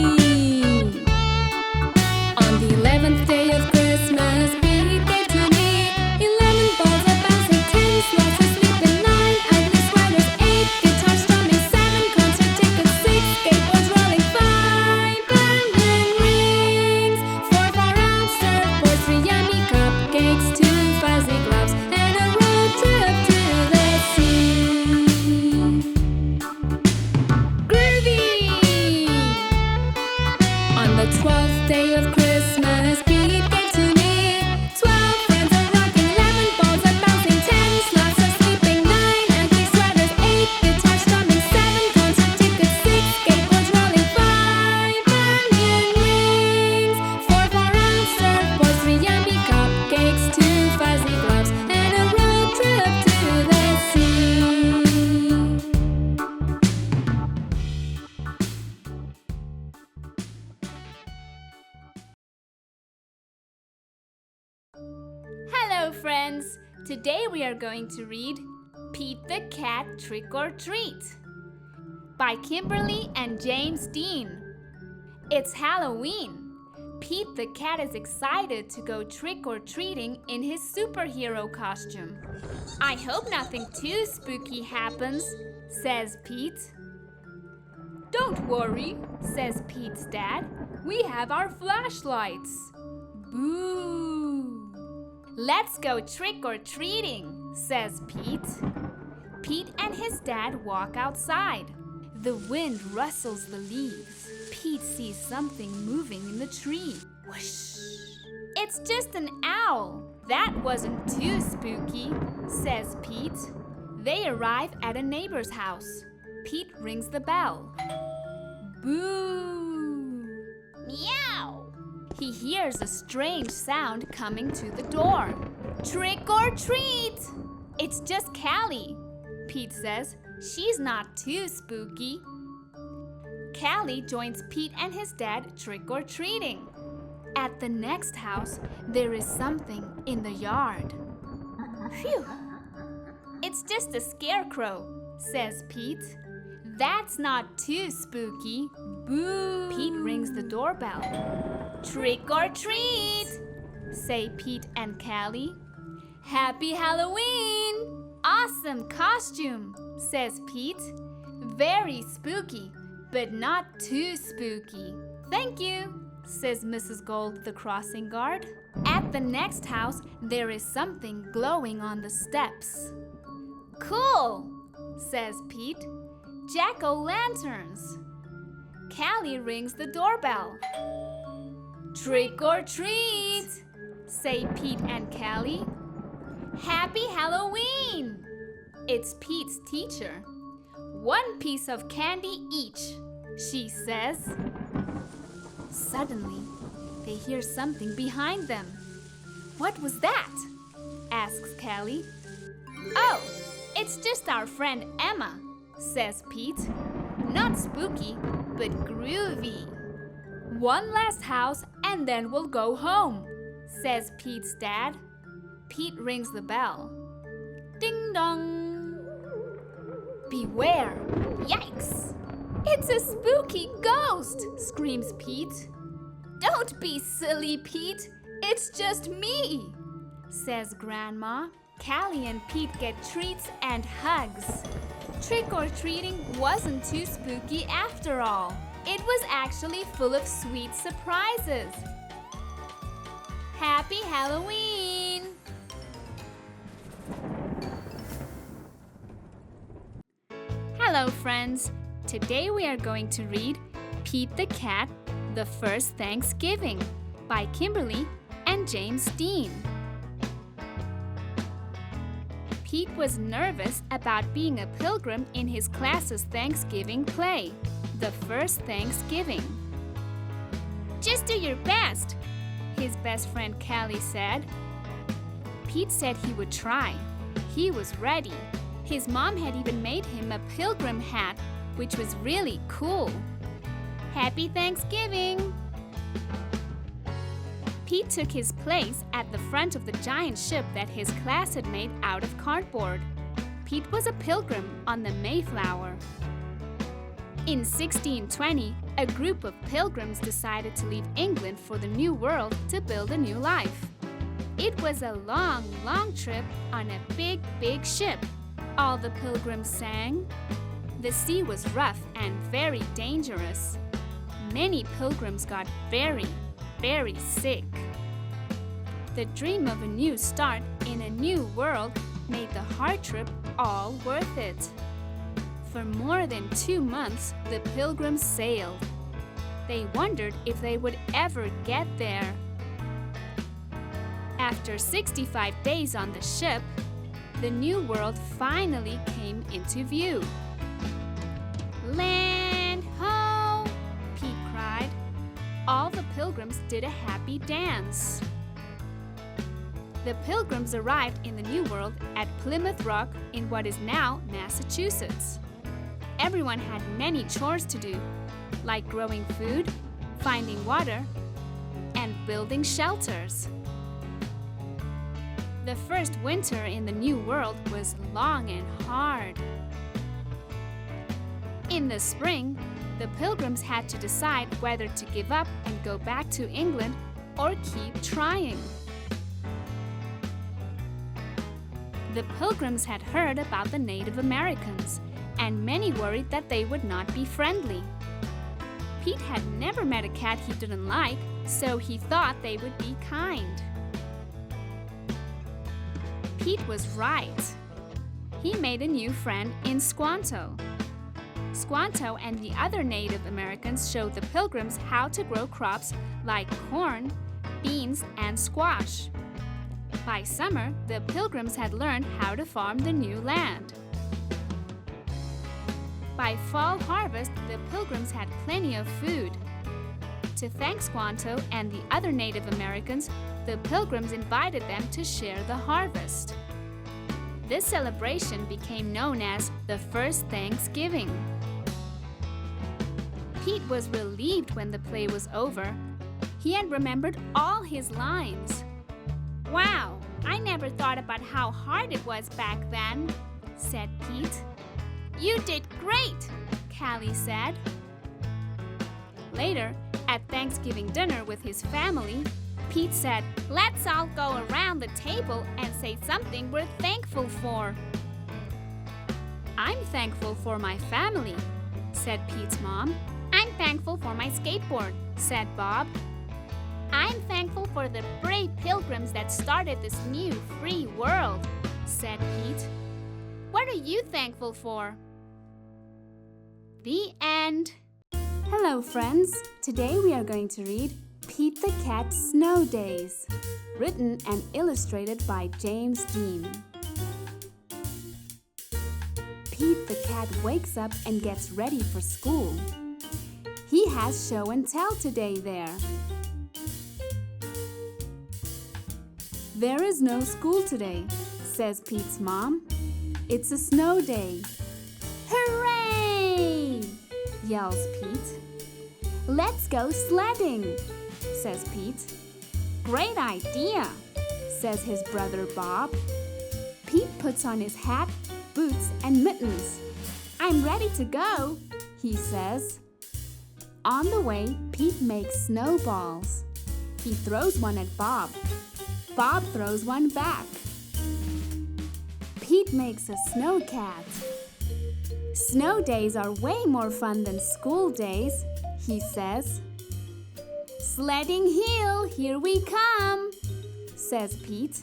On the 11th day of Christmas, Pete gave to me 11 balls of bouncing, 10 slots to sleep in, 9 ugly sweaters, 8 guitars strumming, 7 concert tickets, 6 skateboards rolling, 5 onion rings, 4 far-out surfboards, 3 yummy cupcakes, 2 fuzzy gloves, and a road trip to the sea. Groovy! On the 12th day of Christmas, Pete gave to me 12 friends of rocking, 11 balls of bouncing, 10 slots of sleeping, 9 ugly sweaters, 8 guitars strumming, 7 concert tickets, 6 skateboards rolling, 5 onion rings, 4 far-out surfboards, 3 yummy cupcakes, 2 fuzzy gloves, and a road trip to the sea. Hello, friends! Today we are going to read Pete the Cat Trick or Treat by Kimberly and James Dean. It's Halloween. Pete the cat is excited to go trick or treating in his superhero costume. I hope nothing too spooky happens, says Pete. Don't worry, says Pete's dad. We have our flashlights. Boo! Let's go trick or treating, says Pete. Pete and his dad walk outside. The wind rustles the leaves. Pete sees something moving in the tree. Whoosh! It's just an owl. That wasn't too spooky, says Pete. They arrive at a neighbor's house. Pete rings the bell. Boo! Meow. He hears a strange sound coming to the door. Trick or treat! It's just Callie, Pete says. She's not too spooky. Callie joins Pete and his dad trick or treating. At the next house, there is something in the yard. Phew! It's just a scarecrow, says Pete. That's not too spooky. Boo! Pete rings the doorbell. Trick or treat, say Pete and Callie. Happy Halloween, awesome costume, says Pete. Very spooky, but not too spooky. Thank you, says Mrs. Gold, the crossing guard. At the next house, there is something glowing on the steps. Cool, says Pete. Jack-o'-lanterns. Callie rings the doorbell. Trick or treat, say Pete and Callie. Happy Halloween! It's Pete's teacher. 1 piece of candy each, she says. Suddenly, they hear something behind them. What was that? Asks Callie. Oh, it's just our friend Emma, says Pete. Not spooky, but groovy. 1 last house and then we'll go home, says Pete's dad. Pete rings the bell. Ding dong! Beware! Yikes! It's a spooky ghost, screams Pete. Don't be silly, Pete. It's just me, says Grandma. Callie and Pete get treats and hugs. Trick-or-treating wasn't too spooky after all. It was actually full of sweet surprises. Happy Halloween! Hello, friends. Today we are going to read Pete the Cat, The First Thanksgiving by Kimberly and James Dean. Pete was nervous about being a pilgrim in his class's Thanksgiving play, The First Thanksgiving. Just do your best, his best friend Callie said. Pete said he would try. He was ready. His mom had even made him a pilgrim hat, which was really cool. Happy Thanksgiving! Pete took his place at the front of the giant ship that his class had made out of cardboard. Pete was a pilgrim on the Mayflower. In 1620, a group of pilgrims decided to leave England for the New World to build a new life. It was a long, long trip on a big, big ship. All the pilgrims sang. The sea was rough and very dangerous. Many pilgrims got very, very sick. The dream of a new start in a new world made the hard trip all worth it. For more than 2 months, the pilgrims sailed. They wondered if they would ever get there. After 65 days on the ship, the new world finally came into view. Land ho! Pete cried. All the pilgrims did a happy dance. The pilgrims arrived in the New World at Plymouth Rock in what is now Massachusetts. Everyone had many chores to do, like growing food, finding water, and building shelters. The first winter in the New World was long and hard. In the spring, the pilgrims had to decide whether to give up and go back to England or keep trying. The pilgrims had heard about the Native Americans, and many worried that they would not be friendly. Pete had never met a cat he didn't like, so he thought they would be kind. Pete was right. He made a new friend in Squanto. Squanto and the other Native Americans showed the pilgrims how to grow crops like corn, beans, and squash. By summer, the pilgrims had learned how to farm the new land. By fall harvest, the pilgrims had plenty of food. To thank Squanto and the other Native Americans, the pilgrims invited them to share the harvest. This celebration became known as the First Thanksgiving. Pete was relieved when the play was over. He had remembered all his lines. Wow, I never thought about how hard it was back then, said Pete. You did great, Callie said. Later, at Thanksgiving dinner with his family, Pete said, "Let's all go around the table and say something we're thankful for." I'm thankful for my family, said Pete's mom. I'm thankful for my skateboard, Said Bob. I'm thankful for the brave pilgrims that started this new free world, Said Pete. What are you thankful for? The end. Hello, friends. Today we are going to read Pete the Cat's Snow Days, written and illustrated by James Dean. Pete the cat wakes up and gets ready for school. He has show and tell today there. There is no school today, says Pete's mom. It's a snow day. Hooray! Yells Pete. Let's go sledding, Says Pete. great idea, Says his brother Bob. Pete puts on his hat, boots, and mittens. I'm ready to go, He says. On the way, Pete makes snowballs. He throws one at Bob. Bob throws one back. Pete makes a snow cat. Snow days are way more fun than school days, he says. Sledding Hill, here we come, says Pete.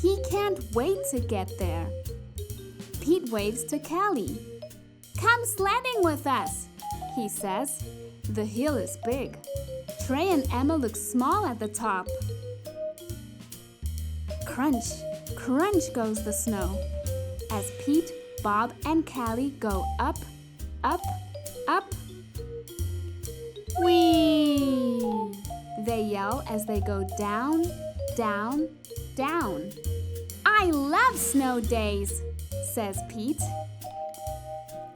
He can't wait to get there. Pete waves to Callie. Come sledding with us, he says. The hill is big. Trey and Emma look small at the top. Crunch, crunch goes the snow as Pete, Bob, and Callie go up, up, up. Whee! They yell as they go down, down, down. I love snow days, says Pete.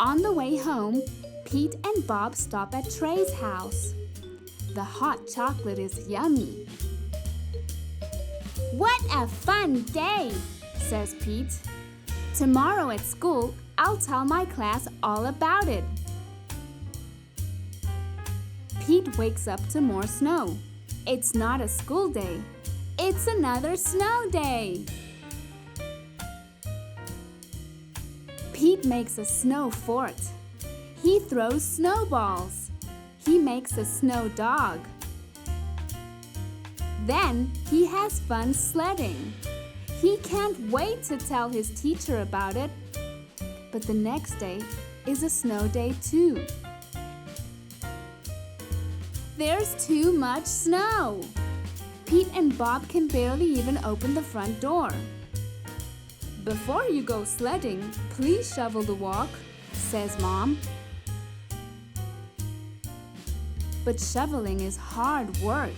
On the way home, Pete and Bob stop at Trey's house. The hot chocolate is yummy. What a fun day, says Pete. Tomorrow at school, I'll tell my class all about it. Pete wakes up to more snow. It's not a school day. It's another snow day. Pete makes a snow fort. He throws snowballs. He makes a snow dog. Then he has fun sledding. He can't wait to tell his teacher about it. But the next day is a snow day too. There's too much snow. Pete and Bob can barely even open the front door. Before you go sledding, please shovel the walk, says Mom. But shoveling is hard work.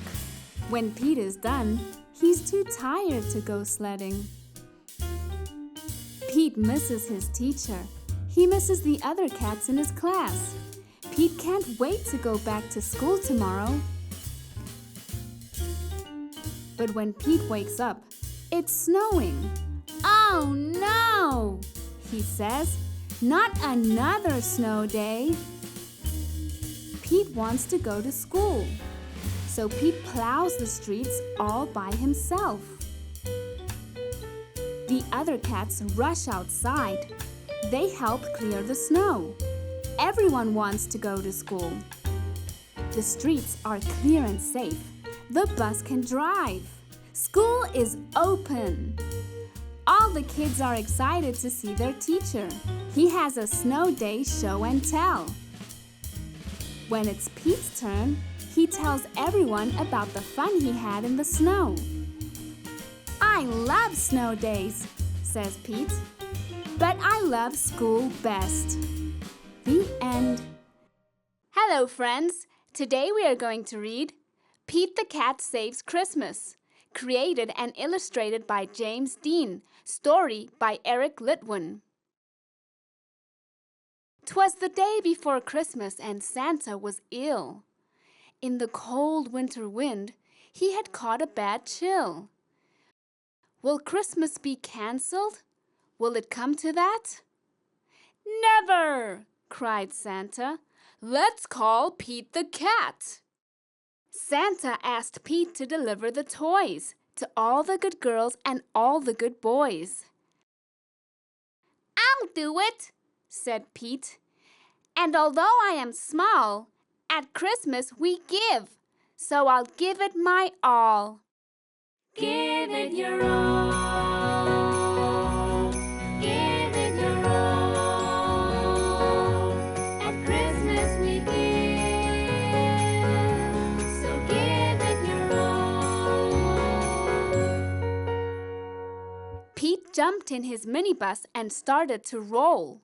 When Pete is done, he's too tired to go sledding. Pete misses his teacher. He misses the other cats in his class. Pete can't wait to go back to school tomorrow. But when Pete wakes up, it's snowing. Oh no, he says. Not another snow day. Pete wants to go to school. So Pete plows the streets all by himself. The other cats rush outside. They help clear the snow. Everyone wants to go to school. The streets are clear and safe. The bus can drive. School is open. All the kids are excited to see their teacher. He has a snow day show and tell. When it's Pete's turn, he tells everyone about the fun he had in the snow. I love snow days, says Pete, but I love school best. The end. Hello, friends. Today we are going to read Pete the Cat Saves Christmas, created and illustrated by James Dean, story by Eric Litwin. 'Twas the day before Christmas and Santa was ill. In the cold winter wind, he had caught a bad chill. Will Christmas be cancelled? Will it come to that? Never! Cried Santa. Let's call Pete the Cat. Santa asked Pete to deliver the toys to all the good girls and all the good boys. I'll do it, said Pete. "And although I am small, at Christmas we give, so I'll give it my all." Give it your all. Give it your all. At Christmas we give, so give it your all. Pete jumped in his minibus and started to roll.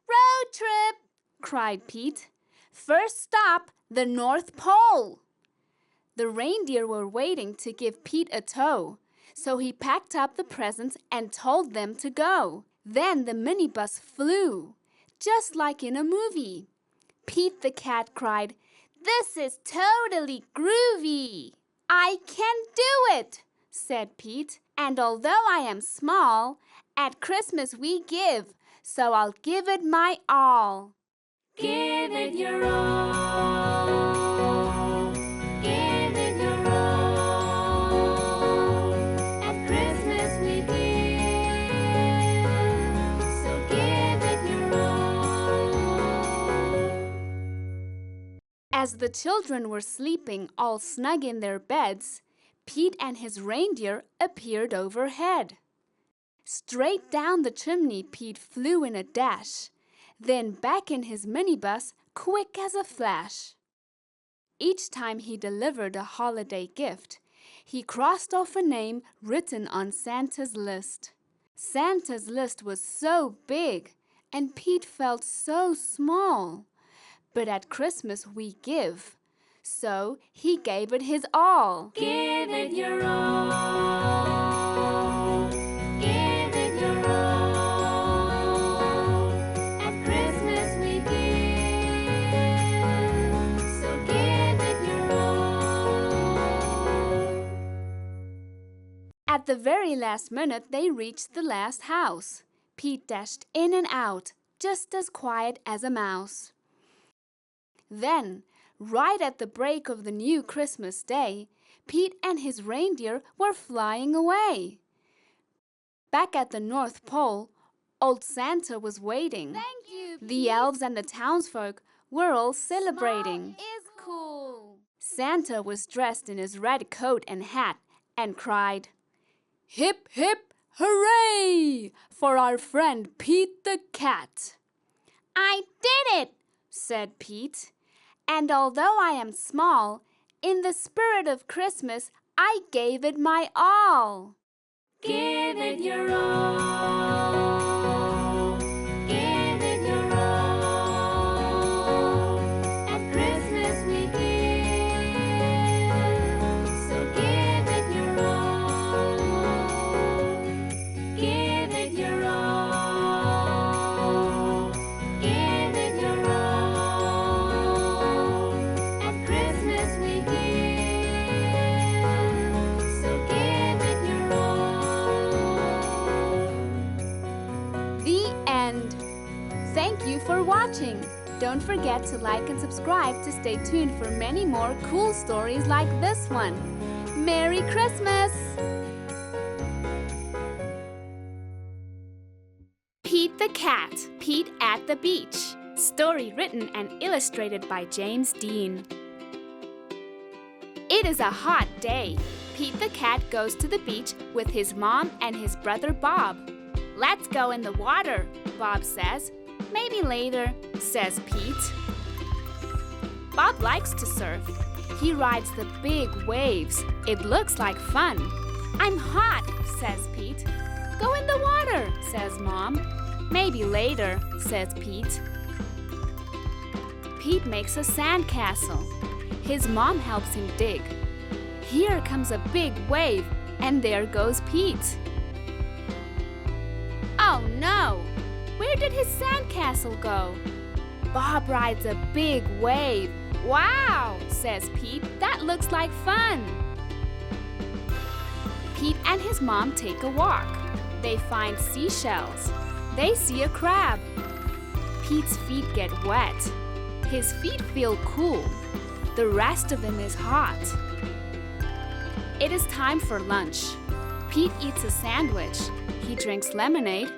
"Road trip!" cried Pete. "First stop, the North Pole." The reindeer were waiting to give Pete a tow, so he packed up the presents and told them to go. Then the minibus flew, just like in a movie. Pete the cat cried, "This is totally groovy!" "I can do it," said Pete. "And although I am small, at Christmas we give, so I'll give it my all." Give it your all. Give it your all. At Christmas we give, so give it your all. As the children were sleeping all snug in their beds, Pete and his reindeer appeared overhead. Straight down the chimney Pete flew in a dash, then back in his minibus quick as a flash. Each time he delivered a holiday gift, he crossed off a name written on Santa's list. Santa's list was so big, and Pete felt so small. But at Christmas we give, so he gave it his all. Give it your all. Give it your all. At Christmas we give, so give it your all. At the very last minute, they reached the last house. Pete dashed in and out, just as quiet as a mouse. Then, right at the break of the new Christmas day, Pete and his reindeer were flying away. Back at the North Pole, old Santa was waiting. Thank you, Pete. The elves and the townsfolk were all celebrating. Small is cool. Santa was dressed in his red coat and hat and cried, "Hip, hip, hooray! For our friend Pete the cat." I did it, said Pete. "And although I am small, in the spirit of Christmas, I gave it my all." Give it your all. Give it your all. At Christmas we give, so give it your all. Give it your all. Give it your all. At Christmas we give, so give it your all. The end. Thank you for watching. Don't forget to like and subscribe to stay tuned for many more cool stories like this one. Merry Christmas! Pete the Cat, Pete at the Beach. Story written and illustrated by James Dean. It is a hot day. Pete the Cat goes to the beach with his mom and his brother Bob. "Let's go in the water," Bob says. "Maybe later," says Pete. Bob likes to surf. He rides the big waves. It looks like fun. "I'm hot," says Pete. "Go in the water," says Mom. "Maybe later," says Pete. Pete makes a sandcastle. His mom helps him dig. Here comes a big wave, and there goes Pete. Oh no! Where did his sandcastle go? Bob rides a big wave. "Wow," says Pete. "That looks like fun." Pete and his mom take a walk. They find seashells. They see a crab. Pete's feet get wet. His feet feel cool. The rest of him is hot. It is time for lunch. Pete eats a sandwich. He drinks lemonade.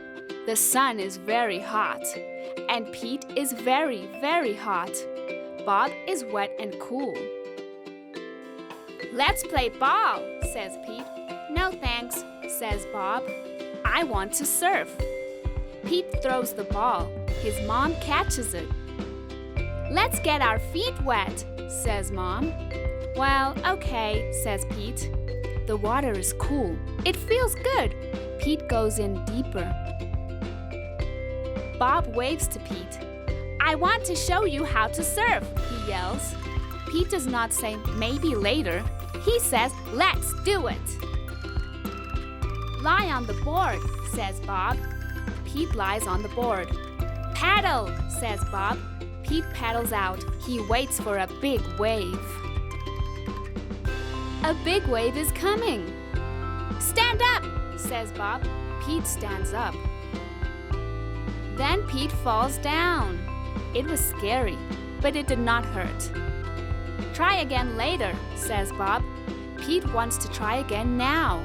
The sun is very hot, and Pete is very, very hot. Bob is wet and cool. Let's play ball, says Pete. No thanks, says Bob. I want to surf. Pete throws the ball. His mom catches it. Let's get our feet wet, says Mom. Well, okay, says Pete. The water is cool. It feels good. Pete goes in deeper. Bob waves to Pete. I want to show you how to surf, he yells. Pete does not say maybe later. He says, let's do it. Lie on the board, says Bob. Pete lies on the board. Paddle, says Bob. Pete paddles out. He waits for a big wave. A big wave is coming. Stand up, says Bob. Pete stands up. Then Pete falls down. It was scary, but it did not hurt. Try again later, says Bob. Pete wants to try again now.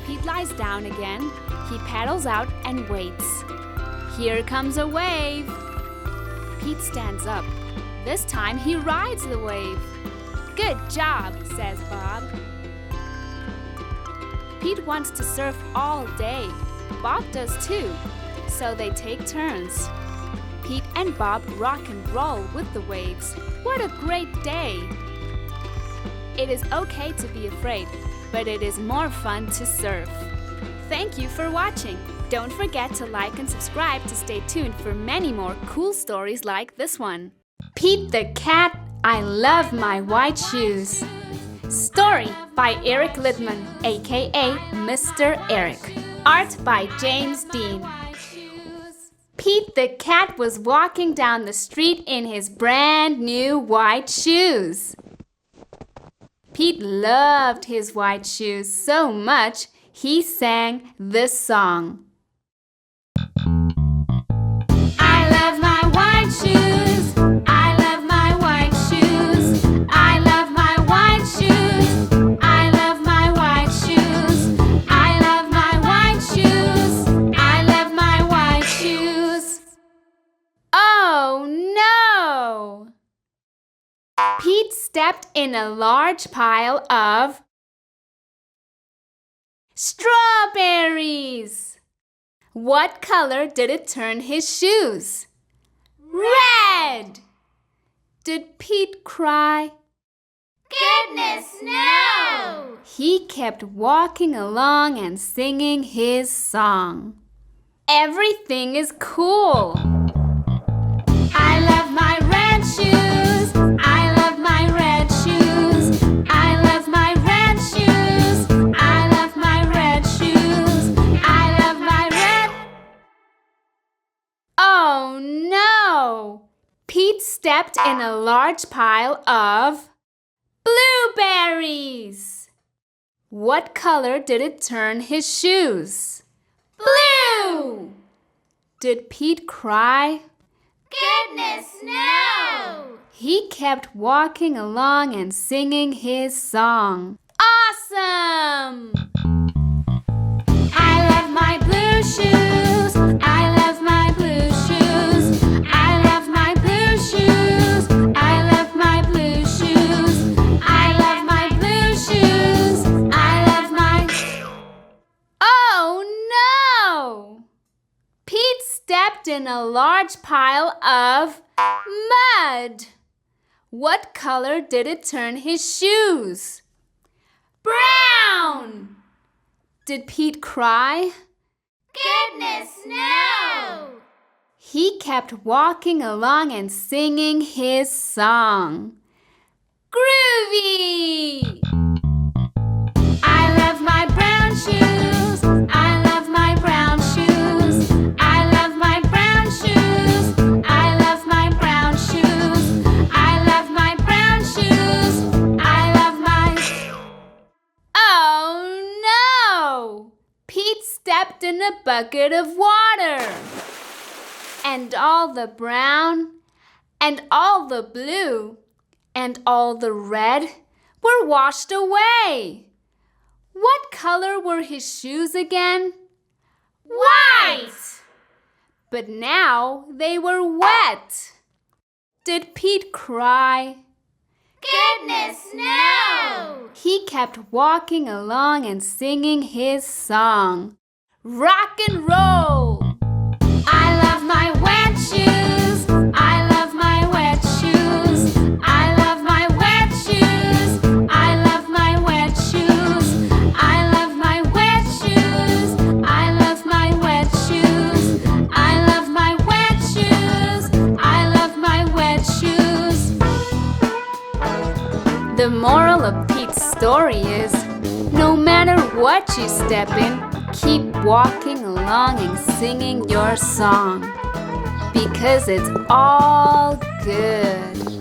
Pete lies down again. He paddles out and waits. Here comes a wave. Pete stands up. This time he rides the wave. Good job, says Bob. Pete wants to surf all day. Bob does too, so they take turns. Pete and Bob rock and roll with the waves. What a great day! It is okay to be afraid, but it is more fun to surf. Thank you for watching. Don't forget to like and subscribe to stay tuned for many more cool stories like this one. Pete the Cat, I Love My White Shoes. Story by Eric Littman, aka Mr. Eric. Art by James Dean. Pete the Cat was walking down the street in his brand new white shoes. Pete loved his white shoes so much, he sang this song. I love my white shoes. I love my white shoes. I love my white shoes. I love my white shoes. I love my white shoes. I love my white shoes. Oh no! Pete stepped in a large pile of strawberries. What color did it turn his shoes? Red! Did Pete cry? Goodness, no! He kept walking along and singing his song. Everything is cool. I love my red shoes. I love my red shoes. I love my red shoes. I love my red shoes. I love my red. Oh no! Pete stepped in a large pile of blueberries. What color did it turn his shoes? Blue! Did Pete cry? Goodness, no! He kept walking along and singing his song. Awesome! I love my blue shoes. I love my blue shoes. I love my blue shoes. I love my blue shoes. I love my blue shoes. I love my... Oh no! Pete stepped in a large pile of mud. What color did it turn his shoes? Brown! Did Pete cry? Goodness, no! He kept walking along and singing his song. Groovy! I love my brown shoes. I love my brown shoes. I love my brown shoes. I love my brown shoes. I love my brown shoes. I love my... Oh no! Pete stepped in a bucket of water. And all the brown, and all the blue, and all the red were washed away. What color were his shoes again? White! But now they were wet. Did Pete cry? Goodness, no! He kept walking along and singing his song. Rock and roll! I love my wet shoes. I love my wet shoes. I love my wet shoes. I love my wet shoes. I love my wet shoes. I love my wet shoes. I love my wet shoes. I love my wet shoes. The moral of Pete's story is, no matter what you step in, keep walking along and singing your song, because it's all good.